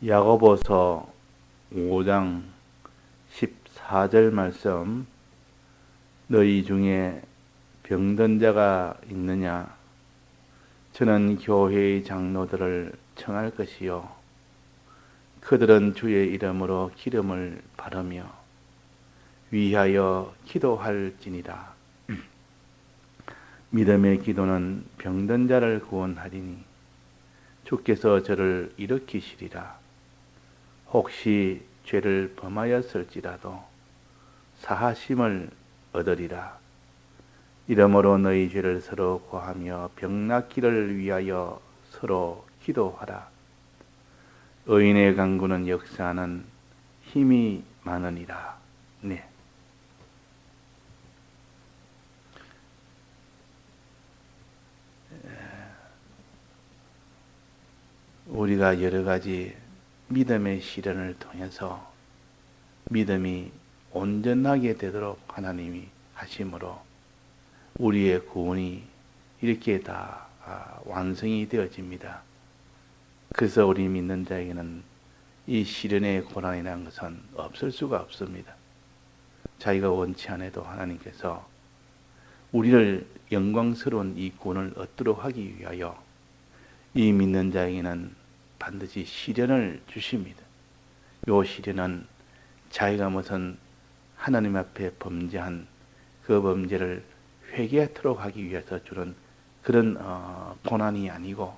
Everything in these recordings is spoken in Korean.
야고보서 5장 14절 말씀. 너희 중에 병든 자가 있느냐? 저는 교회의 장로들을 청할 것이요 그들은 주의 이름으로 기름을 바르며 위하여 기도할지니라. 믿음의 기도는 병든 자를 구원하리니 주께서 저를 일으키시리라. 혹시 죄를 범하였을지라도 사하심을 얻으리라. 이러므로 너희 죄를 서로 고하며 병 낫기를 위하여 서로 기도하라. 의인의 간구는 역사하는 힘이 많으니라. 네. 우리가 여러 가지 믿음의 시련을 통해서 믿음이 온전하게 되도록 하나님이 하심으로 우리의 구원이 이렇게 다 완성이 되어집니다. 그래서 우리 믿는 자에게는 이 시련의 고난이라는 것은 없을 수가 없습니다. 자기가 원치 않아도 하나님께서 우리를 영광스러운 이 구원을 얻도록 하기 위하여 이 믿는 자에게는 반드시 시련을 주십니다. 이 시련은 자기가 무슨 하나님 앞에 범죄한 그 범죄를 회개하도록 하기 위해서 주는 그런 고난이 아니고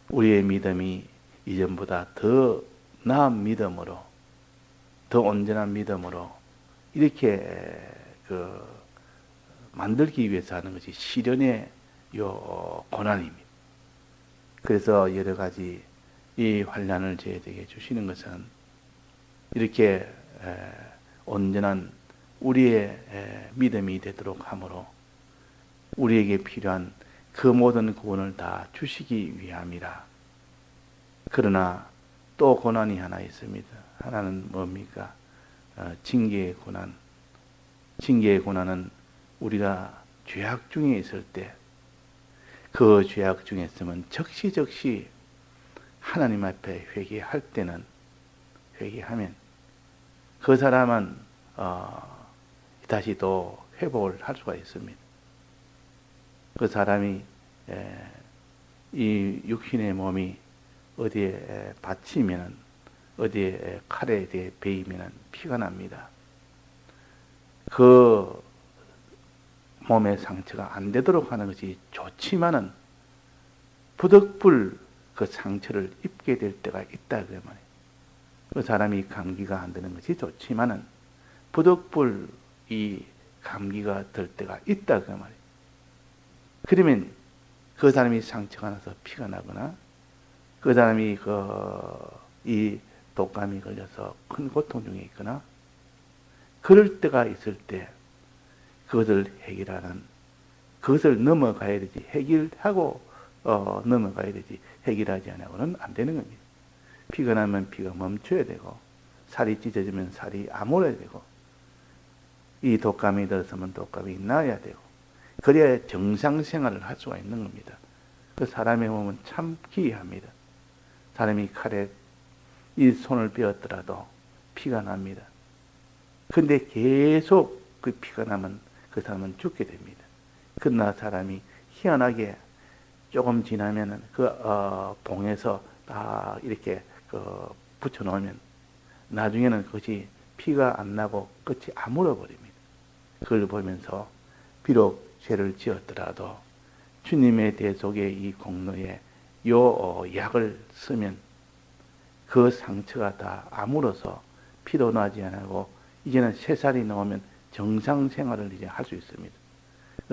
우리의 믿음이 이전보다 더 나은 믿음으로, 더 온전한 믿음으로 이렇게 만들기 위해서 하는 것이 시련의 요 고난입니다. 그래서 여러 가지 이 환난을 저희에게 주시는 것은 이렇게 온전한 우리의 믿음이 되도록 하므로 우리에게 필요한 그 모든 구원을 다 주시기 위함이라. 그러나 또 고난이 하나 있습니다. 하나는 뭡니까? 징계의 고난. 징계의 고난은 우리가 죄악 중에 있을 때 그 죄악 중에 있으면 적시적시 하나님 앞에 회개할 때는 회개하면 그 사람은 다시 또 회복을 할 수가 있습니다. 그 사람이 이 육신의 몸이 어디에 받치면 어디에 칼에 대해 베이면 피가 납니다. 그 몸의 상처가 안 되도록 하는 것이 좋지만은 부득불 그 상처를 입게 될 때가 있다 그 말이에요. 그 사람이 감기가 안 되는 것이 좋지만은 부득불 이 감기가 들 때가 있다 그 말이에요. 그러면 그 사람이 상처가 나서 피가 나거나 그 사람이 이 독감이 걸려서 큰 고통 중에 있거나 그럴 때가 있을 때 그것을 해결하는, 그것을 넘어가야 되지, 해결하고 넘어가야 되지, 해결하지 않고는 안 되는 겁니다. 피가 나면 피가 멈춰야 되고, 살이 찢어지면 살이 아물어야 되고, 이 독감이 들었으면 독감이 나아야 되고, 그래야 정상 생활을 할 수가 있는 겁니다. 그 사람의 몸은 참 기이합니다. 사람이 칼에 이 손을 베었더라도 피가 납니다. 근데 계속 그 피가 나면 그 사람은 죽게 됩니다. 그러나 사람이 희한하게 조금 지나면은 봉에서 다 이렇게 붙여놓으면 나중에는 그것이 피가 안 나고 끝이 아물어 버립니다. 그걸 보면서 비록 죄를 지었더라도 주님의 대속의 이 공로에 요 약을 쓰면 그 상처가 다 아물어서 피도 나지 않고 이제는 새살이 나오면 정상 생활을 이제 할 수 있습니다.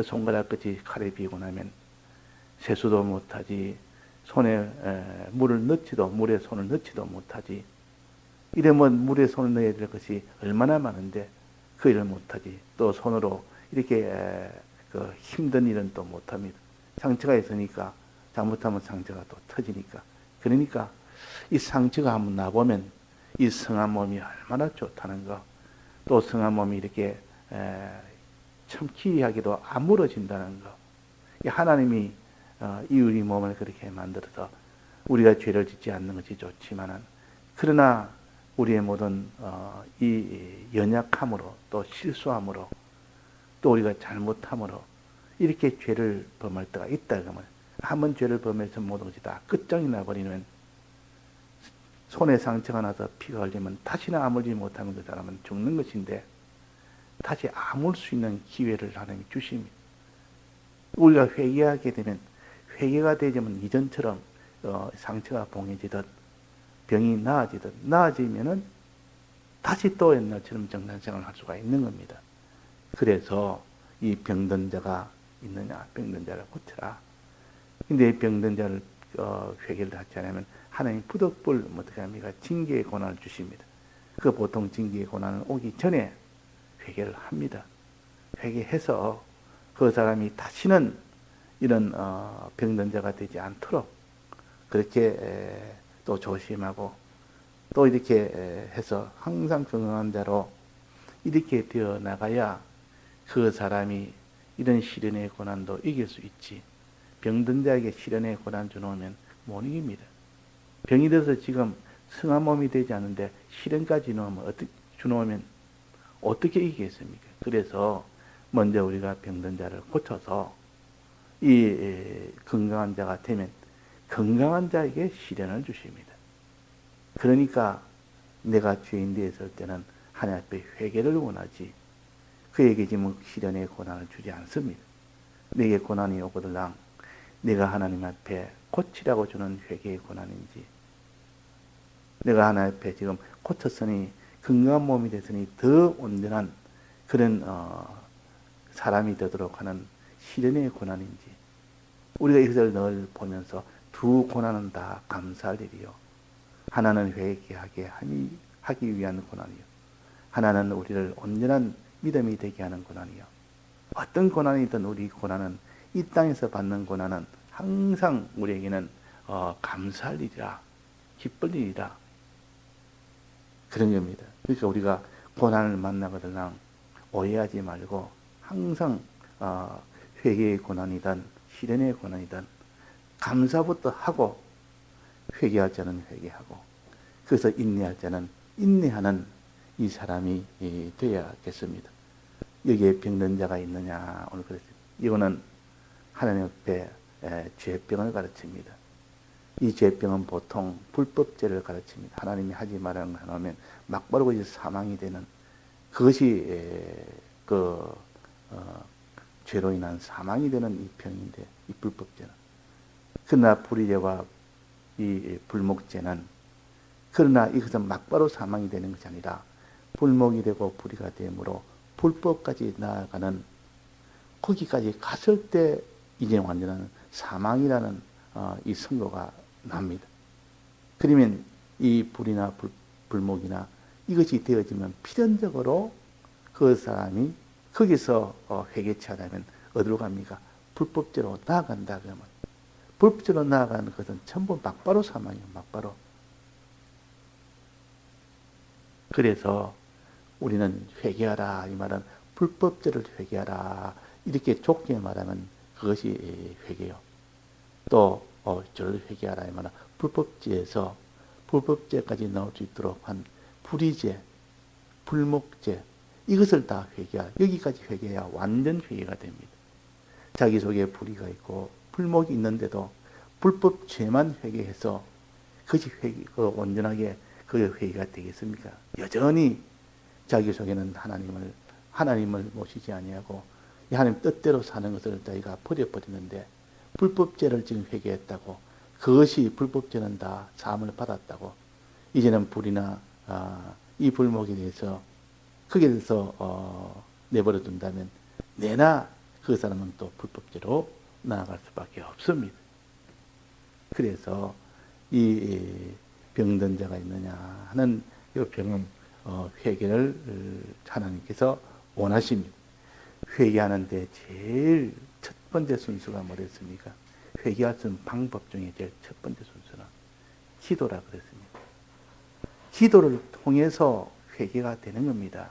손가락 끝이 칼에 비고 나면 세수도 못하지, 손에 물에 손을 넣지도 못하지. 이러면 물에 손을 넣어야 될 것이 얼마나 많은데 그 일을 못하지. 또 손으로 이렇게 힘든 일은 또 못합니다. 상처가 있으니까 잘못하면 상처가 또 터지니까. 그러니까 이 상처가 한번 나보면 이 성한 몸이 얼마나 좋다는 거, 또 성한 몸이 이렇게 참 기이하게도 아물어진다는 거. 하나님이 이 우리 몸을 그렇게 만들어서 우리가 죄를 짓지 않는 것이 좋지만은 그러나 우리의 모든 이 연약함으로 또 실수함으로 또 우리가 잘못함으로 이렇게 죄를 범할 때가 있다. 그러면 한번 죄를 범해서 모든 것이 다 끝장이 나버리면 손에 상처가 나서 피가 흘리면 다시는 아물지 못하는 그 사람은 죽는 것인데 다시 아물 수 있는 기회를 하나님이 주십니다. 우리가 회개하게 되면 회개가 되면 이전처럼 상처가 봉해지듯 병이 나아지면은 다시 또 옛날처럼 정상생활을 할 수가 있는 겁니다. 그래서 이 병든 자가 있느냐, 병든 자를 고쳐라. 근데 이 병든 자를 회개를 하지 않으면 하나님 부득불 어떻게 합니까? 징계의 고난을 주십니다. 그 보통 징계의 고난은 오기 전에 회개를 합니다. 회개해서 그 사람이 다시는 이런 병든 자가 되지 않도록 그렇게 또 조심하고 또 이렇게 해서 항상 건강한 자로 이렇게 되어 나가야 그 사람이 이런 시련의 고난도 이길 수 있지. 병든 자에게 시련의 고난 주놓으면 못 이깁니다. 병이 들어서 지금 성한 몸이 되지 않는데 시련까지 주놓으면 어떻게 이기겠습니까? 그래서 먼저 우리가 병든 자를 고쳐서 이 건강한 자가 되면 건강한 자에게 시련을 주십니다. 그러니까 내가 죄인 되었을 때는 하나님 앞에 회개를 원하지 그에게 지금 시련의 고난을 주지 않습니다. 내게 고난이 오거들랑 내가 하나님 앞에 고치라고 주는 회개의 고난인지 내가 하나님 앞에 지금 고쳤으니 건강한 몸이 됐으니 더 온전한 그런 사람이 되도록 하는 시련의 고난인지 우리가 이것을 늘 보면서 두 고난은 다 감사할 일이요. 하나는 회개하게 하기 위한 고난이요. 하나는 우리를 온전한 믿음이 되게 하는 고난이요. 어떤 고난이든 우리 고난은 이 땅에서 받는 고난은 항상 우리에게는 감사할 일이라 기쁠 일이라 그런 겁니다. 그러니까 우리가 고난을 만나거든 오해하지 말고 항상 회개의 고난이든 시련의 고난이든 감사부터 하고 회개할 자는 회개하고 그래서 인내할 자는 인내하는 이 사람이 되어야겠습니다. 여기에 병든 자가 있느냐 오늘 그랬습니다. 이거는 하나님 앞에 죄병을 가르칩니다. 이 죄병은 보통 불법죄를 가르칩니다. 하나님이 하지 말라는 거 하면 막바르고 이제 사망이 되는 그것이 죄로 인한 사망이 되는 이 병인데 이 불법죄는 그러나 불의죄와 이 불목죄는 그러나 이것은 막바로 사망이 되는 것이 아니라 불목이 되고 불의가 되므로 불법까지 나아가는 거기까지 갔을 때 이제 완전한 사망이라는 이 선고가 납니다. 그러면 이 불이나 불목이나 이것이 되어지면 필연적으로 그 사람이 거기서 회개치 않으면 어디로 갑니까? 불법죄로 나아간다 그러면 불법죄로 나아가는 것은 전부 막바로 사망이에요. 막바로. 그래서 우리는 회개하라 이 말은 불법죄를 회개하라 이렇게 좁게 말하면 그것이 회개요. 또 저를 회개하라 이 말은 불법죄에서 불법죄까지 나올 수 있도록 한 불의죄, 불목죄 이것을 다 회개하라. 여기까지 회개해야 완전 회개가 됩니다. 자기 속에 불의가 있고 불목이 있는데도 불법죄만 회개해서 그것이 온전하게 그 회개가 되겠습니까? 여전히 자기 속에는 하나님을 모시지 아니하고 하나님 뜻대로 사는 것을 자기가 버려버리는데 불법죄를 지금 회개했다고 그것이 불법죄는 다 사함을 받았다고 이제는 불이나 이 불목에 대해서 거기에 대해서 내버려 둔다면 내나 그 사람은 또 불법죄로 나아갈 수밖에 없습니다. 그래서 이 병든 자가 있느냐 하는 이 병은 회개를 하나님께서 원하십니다. 회개하는데 제일 첫 번째 순서가 뭐랬습니까? 회개할 수 있는 방법 중에 제일 첫 번째 순서는 기도라 그랬습니다. 기도를 통해서 회개가 되는 겁니다.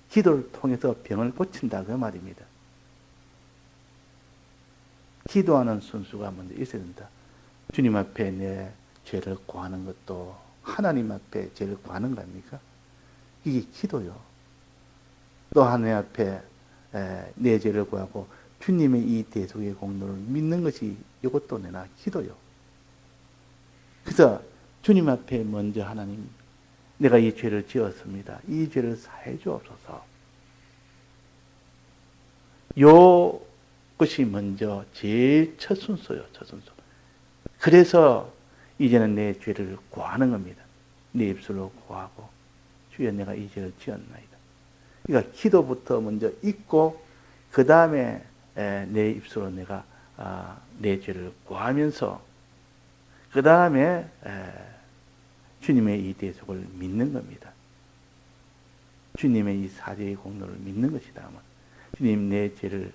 기도를 통해서 병을 고친다 그 말입니다. 기도하는 순수가 먼저 있어야 된다. 주님 앞에 내 죄를 고하는 것도 하나님 앞에 죄를 구하는 거 아닙니까? 이게 기도요. 또 하나님 앞에 내 죄를 구하고 주님의 이 대속의 공로를 믿는 것이 이것도 내나 기도요. 그래서 주님 앞에 먼저 하나님, 내가 이 죄를 지었습니다. 이 죄를 사해 주옵소서. 요 것이 먼저 제일 첫 순서요. 첫 순서. 그래서 이제는 내 죄를 구하는 겁니다. 내 입술로 구하고, 주여 내가 이 죄를 지었나이다. 그러니까 기도부터 먼저 있고 그 다음에 내 입술로 내가 내 죄를 구하면서 그 다음에 주님의 이 대속을 믿는 겁니다. 주님의 이 사죄의 공로를 믿는 것이다. 주님 내 죄를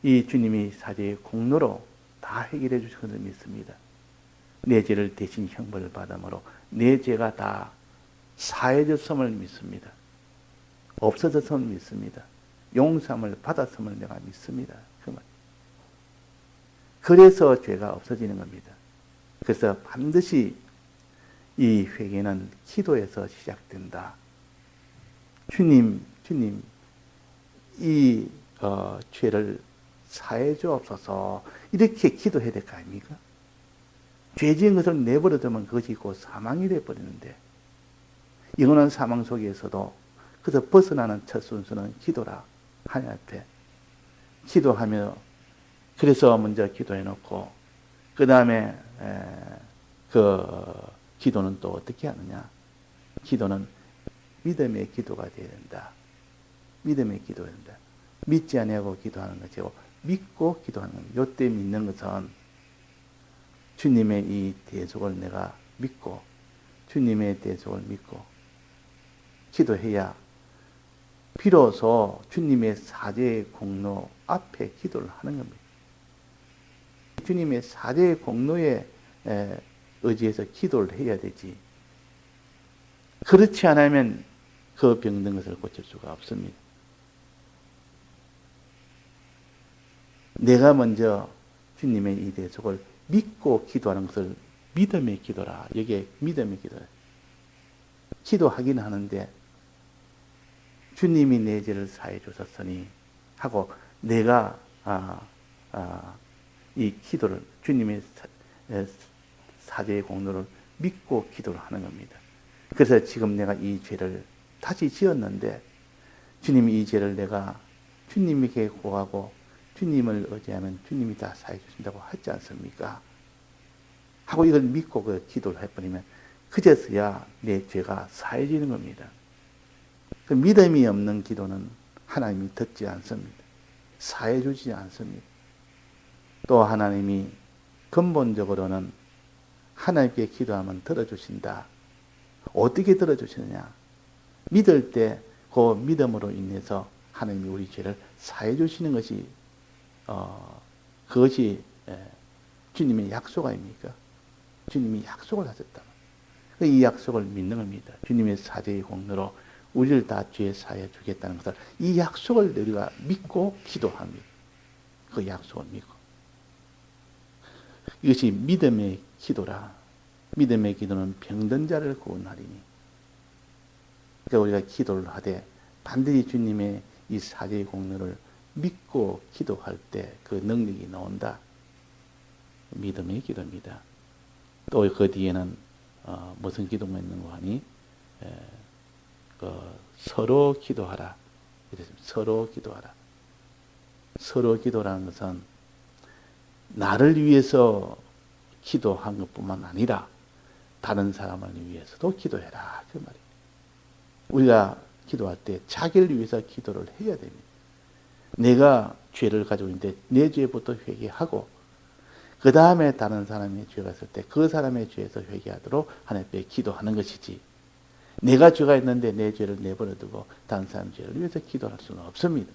이 주님이 사죄의 공로로 다 해결해 주실 것을 믿습니다. 내 죄를 대신 형벌을 받음으로 내 죄가 다 사해졌음을 믿습니다. 없어졌음을 믿습니다. 용서함을 받았음을 내가 믿습니다. 그 말. 그래서 죄가 없어지는 겁니다. 그래서 반드시 이 회개는 기도에서 시작된다. 주님, 이 죄를 사해 주옵소서. 이렇게 기도해야 될 거 아닙니까? 죄 지은 것을 내버려두면 그것이 곧 사망이 되어버리는데, 영원한 사망 속에서도 그래서 벗어나는 첫 순서는 기도라. 하나님 앞에 기도하며, 그래서 먼저 기도해 놓고 그 다음에 그 기도는 또 어떻게 하느냐? 기도는 믿음의 기도가 되어야 된다. 믿음의 기도가 된다. 믿지 아니하고 기도하는 것이고 믿고 기도하는 겁니다. 요때 믿는 것은 주님의 이 대속을 내가 믿고 주님의 대속을 믿고 기도해야 비로소 주님의 사죄의 공로 앞에 기도를 하는 겁니다. 주님의 사죄의 공로에 의지해서 기도를 해야 되지. 그렇지 않으면 그 병든 것을 고칠 수가 없습니다. 내가 먼저 주님의 이 대속을 믿고 기도하는 것을 믿음의 기도라. 여기에 믿음의 기도라. 기도하긴 하는데 주님이 내 죄를 사해 주셨으니 하고 내가 이 기도를 주님의 사죄의 공로를 믿고 기도를 하는 겁니다. 그래서 지금 내가 이 죄를 다시 지었는데 주님이 이 죄를 내가 주님에게 구하고 주님을 의지하면 주님이 다 사해 주신다고 하지 않습니까? 하고 이걸 믿고 그 기도를 해버리면 그제서야 내 죄가 사해지는 겁니다. 그 믿음이 없는 기도는 하나님이 듣지 않습니다. 사해 주지 않습니다. 또 하나님이 근본적으로는 하나님께 기도하면 들어주신다. 어떻게 들어주시느냐? 믿을 때 그 믿음으로 인해서 하나님이 우리 죄를 사해 주시는 것이 그것이 주님의 약속 아닙니까? 주님이 약속을 하셨다. 이 약속을 믿는 겁니다. 주님의 사죄의 공로로 우리를 다 죄 사해 주겠다는 것을 이 약속을 우리가 믿고 기도합니다. 그 약속을 믿고. 이것이 믿음의 기도라. 믿음의 기도는 병든 자를 구원하리니. 그러니까 우리가 기도를 하되 반드시 주님의 이 사죄의 공로를 믿고 기도할 때 그 능력이 나온다. 믿음의 기도입니다. 또 그 뒤에는 무슨 기도가 있는가 하니 서로 기도하라. 서로 기도하라. 서로 기도라는 것은 나를 위해서 기도한 것뿐만 아니라 다른 사람을 위해서도 기도해라. 그 말이에요. 우리가 기도할 때 자기를 위해서 기도를 해야 됩니다. 내가 죄를 가지고 있는데 내 죄부터 회개하고 그 다음에 다른 사람의 죄가 있을 때 그 사람의 죄에서 회개하도록 하나님께 기도하는 것이지, 내가 죄가 있는데 내 죄를 내버려두고 다른 사람의 죄를 위해서 기도할 수는 없습니다.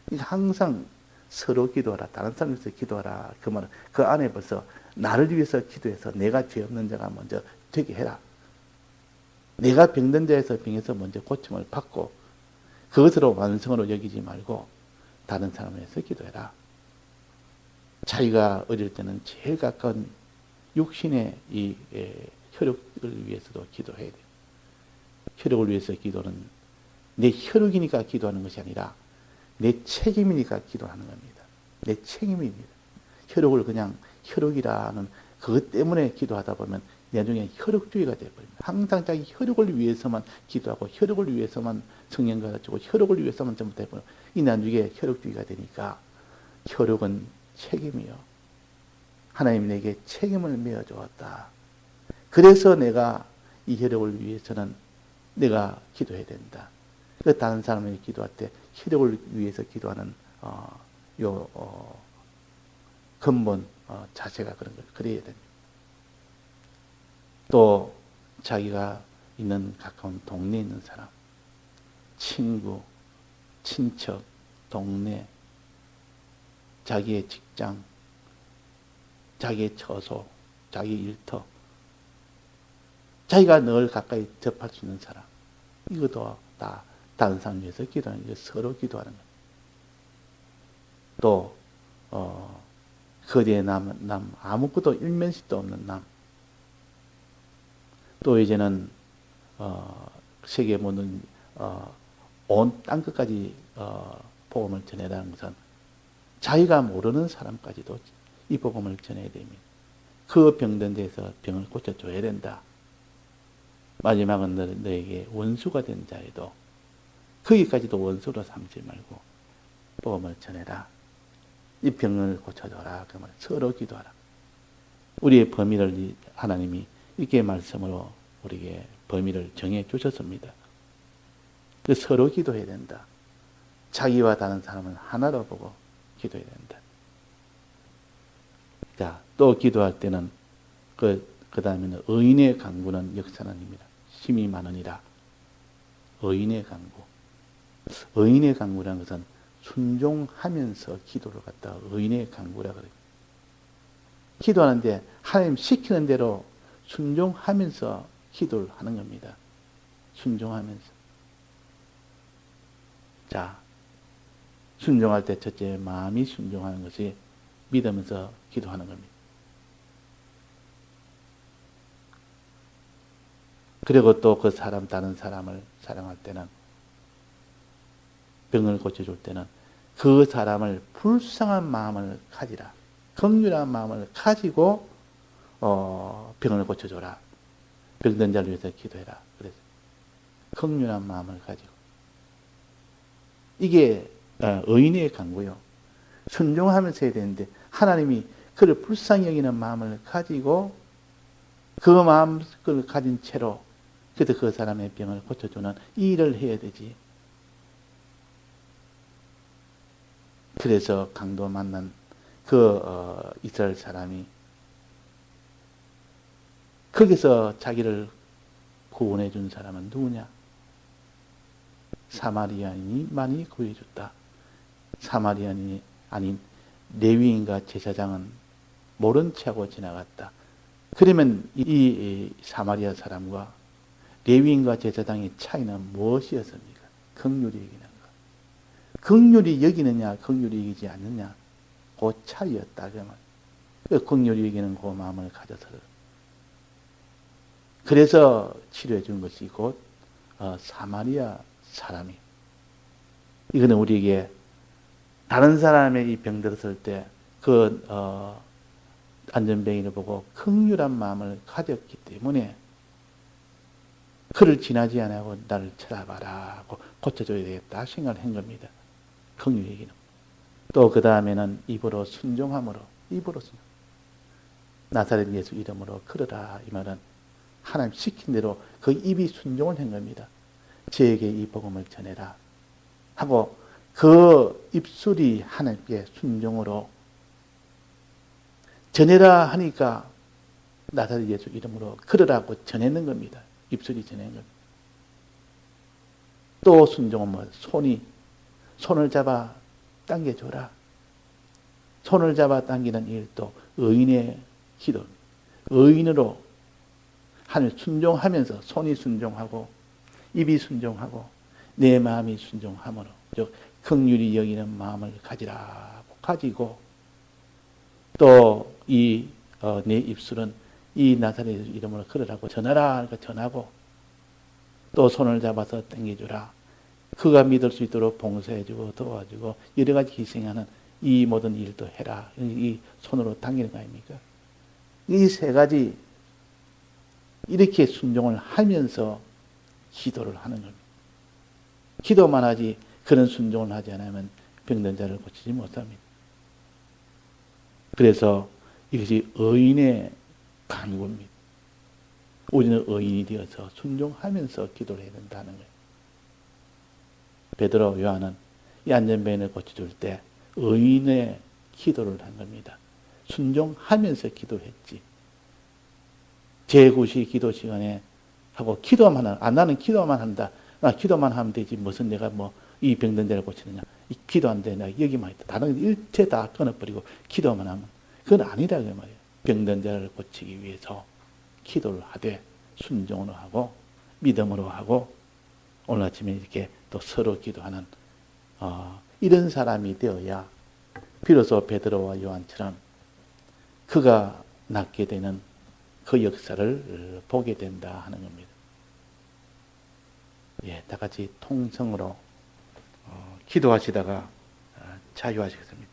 그러니까 항상 서로 기도하라. 다른 사람을 위해서 기도하라. 그 말은 그 안에 벌써 나를 위해서 기도해서 내가 죄 없는 자가 먼저 되게 해라. 내가 병든 자에서 병에서 먼저 고침을 받고 그것으로 완성으로 여기지 말고 다른 사람을 위해서 기도해라. 자기가 어릴 때는 제일 가까운 육신의 이 혈육을 위해서도 기도해야 돼요. 혈육을 위해서 기도는 내 혈육이니까 기도하는 것이 아니라 내 책임이니까 기도하는 겁니다. 내 책임입니다. 혈육을 그냥 혈육이라는 그것 때문에 기도하다 보면 나중에 혈육주의가 되어버립니다. 항상 자기 혈육을 위해서만 기도하고 혈육을 위해서만 성령 가르치고 혈육을 위해서만 전부 되어버리면 이 나중에 혈육주의가 되니까 혈육은 책임이요. 하나님이 내게 책임을 메어 주었다. 그래서 내가 이 혈육을 위해서는 내가 기도해야 된다. 다른 사람에게 기도할 때 혈육을 위해서 기도하는 근본 자세가 그런 걸 그래야 됩니다. 또 자기가 있는 가까운 동네에 있는 사람, 친구, 친척, 동네, 자기의 직장, 자기의 처소, 자기 일터, 자기가 늘 가까이 접할 수 있는 사람, 이것도 다 다른 사람 위해서 기도하는 게 서로 기도하는 거예요. 또 거대의 남, 아무것도 일면식도 없는 남, 또 이제는 세계 모든 온 땅끝까지 복음을 전해라는 것은 자기가 모르는 사람까지도 이 복음을 전해야 됩니다. 그 병든 데서 병을 고쳐줘야 된다. 마지막은 너에게 원수가 된 자에도 거기까지도 원수로 삼지 말고 복음을 전해라. 이 병을 고쳐줘라. 그 말 서로 기도하라. 우리의 범위를 하나님이 이렇게 말씀으로 우리에게 범위를 정해 주셨습니다. 서로 기도해야 된다. 자기와 다른 사람은 하나로 보고 기도해야 된다. 자, 또 기도할 때는 그 다음에는 의인의 간구는 역사는입니다. 힘이 많으니라. 의인의 간구. 의인의 간구라는 것은 순종하면서 기도를 갖다가 의인의 간구라 그래요. 기도하는데 하나님 시키는 대로 순종하면서 기도를 하는 겁니다. 순종하면서. 자, 순종할 때 첫째 마음이 순종하는 것이 믿으면서 기도하는 겁니다. 그리고 또 그 사람, 다른 사람을 사랑할 때는, 병을 고쳐줄 때는 그 사람을 불쌍한 마음을 가지라. 긍휼한 마음을 가지고 병을 고쳐줘라. 병든 자를 위해서 기도해라. 그래서 긍휼한 마음을 가지고. 이게 의인의 간구요. 순종하면서 해야 되는데 하나님이 그를 불쌍히 여기는 마음을 가지고 그 마음을 가진 채로 그래도 그 사람의 병을 고쳐주는 이 일을 해야 되지. 그래서 강도 만난 그 이스라엘 사람이 거기서 자기를 구원해 준 사람은 누구냐? 사마리아인이 많이 구해줬다. 사마리아인이 아닌 레위인과 제사장은 모른 체하고 지나갔다. 그러면 이 사마리아 사람과 레위인과 제사장의 차이는 무엇이었습니까? 긍휼히 여기는 것. 긍휼히 여기느냐, 긍휼히 여기지 않느냐, 그 차이였다. 그 긍휼히 여기는 그 마음을 가져서 그래서 치료해 준 것이 곧 사마리아 사람이. 이거는 우리에게 다른 사람의 이 병 들었을 때 그 안전뱅이를 보고 긍휼한 마음을 가졌기 때문에 그를 지나지 않고 나를 쳐다봐라 하고 고쳐줘야 되겠다 생각을 한 겁니다. 긍휼히 얘기는. 또 그 다음에는 입으로 순종함으로, 입으로 순종. 나사렛 예수 이름으로 걸어라. 이 말은 하나님 시킨 대로 그 입이 순종을 한 겁니다. 저에게 이 복음을 전해라 하고 그 입술이 하나님께 순종으로 전해라 하니까 나사렛 예수 이름으로 걸으라고 전했는 겁니다. 입술이 전한 겁니다. 또 순종은 뭐 손을 잡아 당겨줘라. 손을 잡아 당기는 일도 의인의 기도. 의인으로 하나님 순종하면서 손이 순종하고 입이 순종하고 내 마음이 순종함으로 즉 긍휼히 여기는 마음을 가지라 가지고 또 이 내 입술은 이 나사렛 예수 이름으로 걸으라고 전하라 하니까 전하고 또 손을 잡아서 당겨주라. 그가 믿을 수 있도록 봉사해주고 도와주고 여러 가지 희생하는 이 모든 일도 해라. 이 손으로 당기는 거 아닙니까? 이 세 가지 이렇게 순종을 하면서 기도를 하는 겁니다. 기도만 하지 그런 순종을 하지 않으면 병든 자를 고치지 못합니다. 그래서 이것이 의인의 간구입니다. 우리는 의인이 되어서 순종하면서 기도를 해야 된다는 거예요. 베드로, 요한은 이 안전병을 고쳐줄 때 의인의 기도를 한 겁니다. 순종하면서 기도했지. 제9시 기도 시간에 하고 기도만 하는, 나는 기도만 한다. 나 기도만 하면 되지. 무슨 내가 이 병든 자를 고치느냐. 이 기도 안 돼. 내가 여기만 있다. 다른 일체 다 끊어버리고 기도만 하면 그건 아니다. 그 말이에요. 병든 자를 고치기 위해서 기도를 하되 순종으로 하고 믿음으로 하고 오늘 아침에 이렇게 또 서로 기도하는 이런 사람이 되어야 비로소 베드로와 요한처럼 그가 낫게 되는 그 역사를 보게 된다 하는 겁니다. 다 같이 통성으로 기도하시다가 자유하시겠습니다.